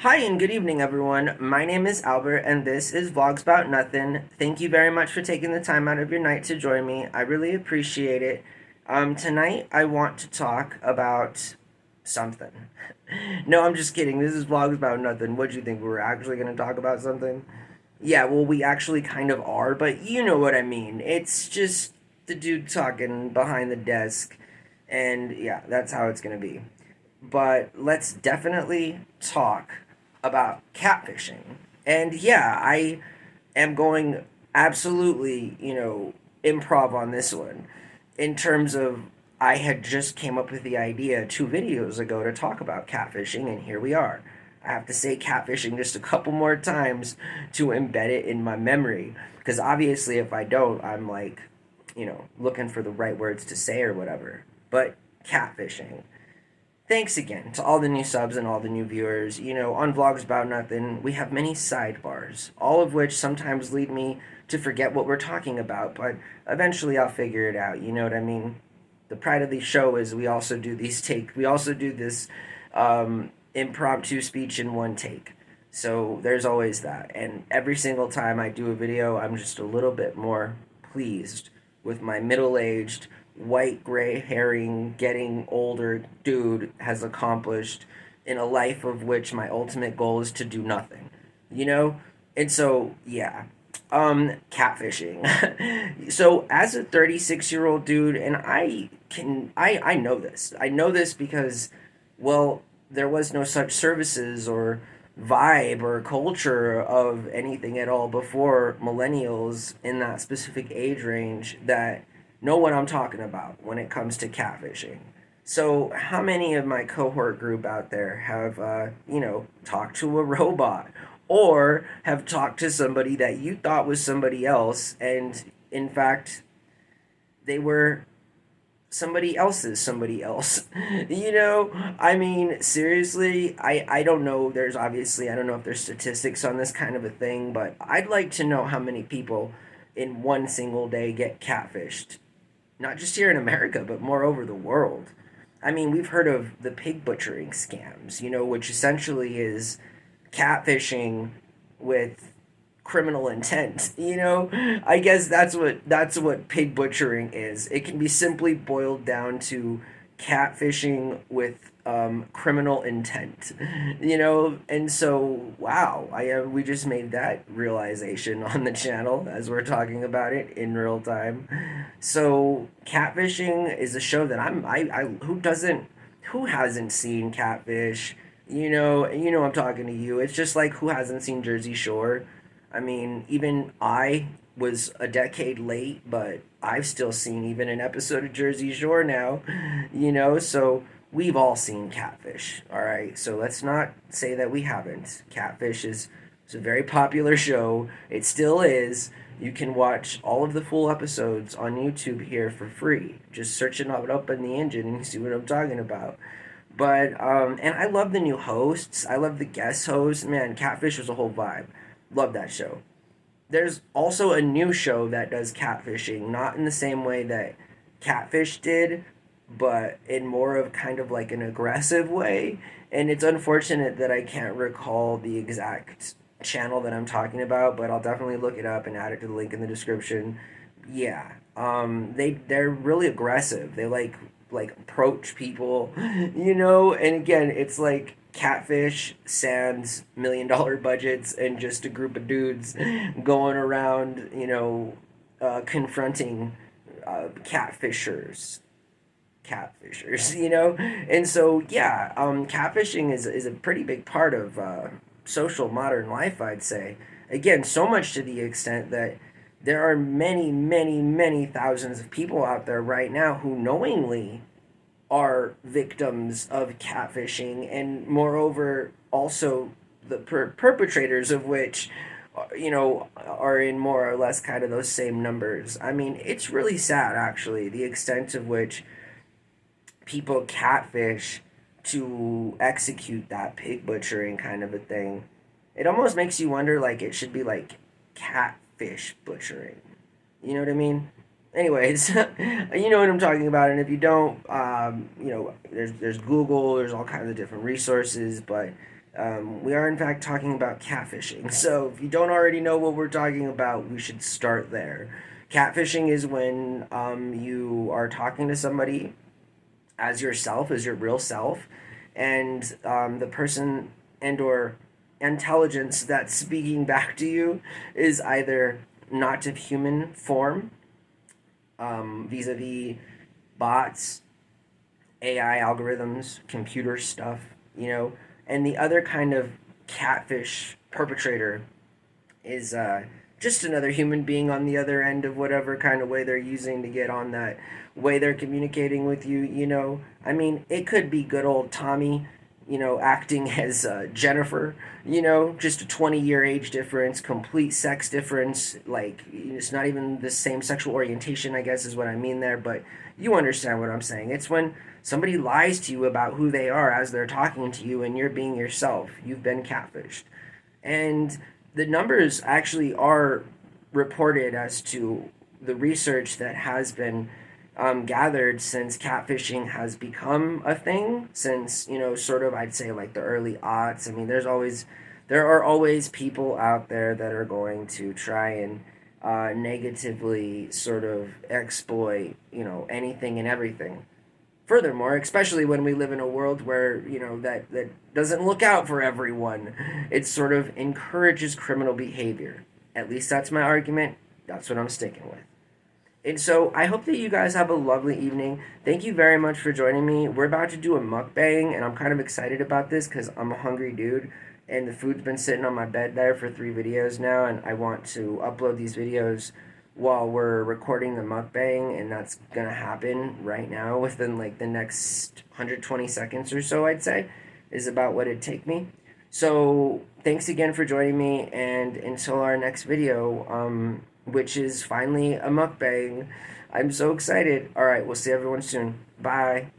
Hi and good evening, everyone. My name is Albert, and this is VlogsBoutNothin. Thank you very much for taking the time out of your night to join me. I really appreciate it. Tonight, I want to talk about something. No, I'm just kidding. This is VlogsBoutNothin. What do you think? We're actually going to talk about something? Yeah, well, we actually kind of are, but you know what I mean. It's just the dude talking behind the desk, and yeah, that's how it's going to be. But let's definitely talk about catfishing. And yeah, I am going absolutely, improv on this one in terms of I had just came up with the idea 2 videos ago to talk about catfishing, and here we are. I have to say catfishing just a couple more times to embed it in my memory. Because obviously, if I don't, I'm like, looking for the right words to say or whatever. But catfishing. Thanks again to all the new subs and all the new viewers. On Vlogs About Nothing, we have many sidebars, all of which sometimes lead me to forget what we're talking about, but eventually I'll figure it out. You know what I mean? The pride of the show is we also do this impromptu speech in one take. So there's always that. And every single time I do a video, I'm just a little bit more pleased with my middle aged, white gray herring, getting older dude has accomplished in a life of which my ultimate goal is to do nothing. You know? And so, yeah. Catfishing. So as a 36-year-old dude, and I know this. I know this because, well, there was no such services or vibe or culture of anything at all before millennials in that specific age range that know what I'm talking about when it comes to catfishing. So, how many of my cohort group out there have, talked to a robot or have talked to somebody that you thought was somebody else, and in fact, they were somebody else's somebody else? I mean, seriously, I don't know. I don't know if there's statistics on this kind of a thing, but I'd like to know how many people in one single day get catfished, not just here in America, but more over the world. I mean, we've heard of the pig butchering scams, which essentially is catfishing with criminal intent. I guess that's what pig butchering is. It can be simply boiled down to catfishing with criminal intent. And so wow, we just made that realization on the channel as we're talking about it in real time. So catfishing is a show that who hasn't seen Catfish? I'm talking to you. It's just like who hasn't seen Jersey Shore? I mean, even I was a decade late, but I've still seen even an episode of Jersey Shore now, so we've all seen Catfish, all right? So let's not say that we haven't. Catfish is a very popular show. It still is. You can watch all of the full episodes on YouTube here for free. Just search it up in the engine and you see what I'm talking about. But and I love the new hosts. I love the guest hosts. Man, Catfish was a whole vibe. Love that show. There's also a new show that does catfishing, not in the same way that Catfish did, but in more of kind of like an aggressive way. And it's unfortunate that I can't recall the exact channel that I'm talking about, but I'll definitely look it up and add it to the link in the description. Yeah. They're really aggressive. They like approach people, and again, it's like Catfish, sans $1 million budgets, and just a group of dudes going around, confronting catfishers. Catfishers, and so yeah, catfishing is a pretty big part of social modern life, I'd say. Again, so much to the extent that there are many, many, many thousands of people out there right now who knowingly are victims of catfishing, and moreover, also the perpetrators of which, are in more or less kind of those same numbers. I mean, it's really sad, actually, the extent of which people catfish to execute that pig butchering kind of a thing. It almost makes you wonder, like, it should be like catfish butchering. You know what I mean? Anyways, you know what I'm talking about, and if you don't, there's Google, there's all kinds of different resources, but We are in fact talking about catfishing. So if you don't already know what we're talking about, we should start there. Catfishing is when you are talking to somebody as yourself, as your real self, and the person and or intelligence that's speaking back to you is either not of human form, vis-a-vis bots, AI algorithms, computer stuff, and the other kind of catfish perpetrator is just another human being on the other end of whatever kind of way they're using to get on that way they're communicating with you. I mean, it could be good old Tommy, acting as Jennifer, just a 20-year age difference, complete sex difference. Like, it's not even the same sexual orientation, I guess, is what I mean there, but you understand what I'm saying. It's when somebody lies to you about who they are as they're talking to you and you're being yourself. You've been catfished. And the numbers actually are reported as to the research that has been gathered since catfishing has become a thing, since, sort of, I'd say, like the early aughts. I mean, there are always people out there that are going to try and negatively sort of exploit, anything and everything. Furthermore, especially when we live in a world where, that doesn't look out for everyone, it sort of encourages criminal behavior. At least that's my argument. That's what I'm sticking with. And so I hope that you guys have a lovely evening. Thank you very much for joining me. We're about to do a mukbang, and I'm kind of excited about this because I'm a hungry dude, and the food's been sitting on my bed there for 3 videos now, and I want to upload these videos while we're recording the mukbang, and that's gonna happen right now within like the next 120 seconds or so, I'd say, is about what it'd take me. So thanks again for joining me, and until our next video, which is finally a mukbang. I'm so excited. All right, we'll see everyone soon. Bye.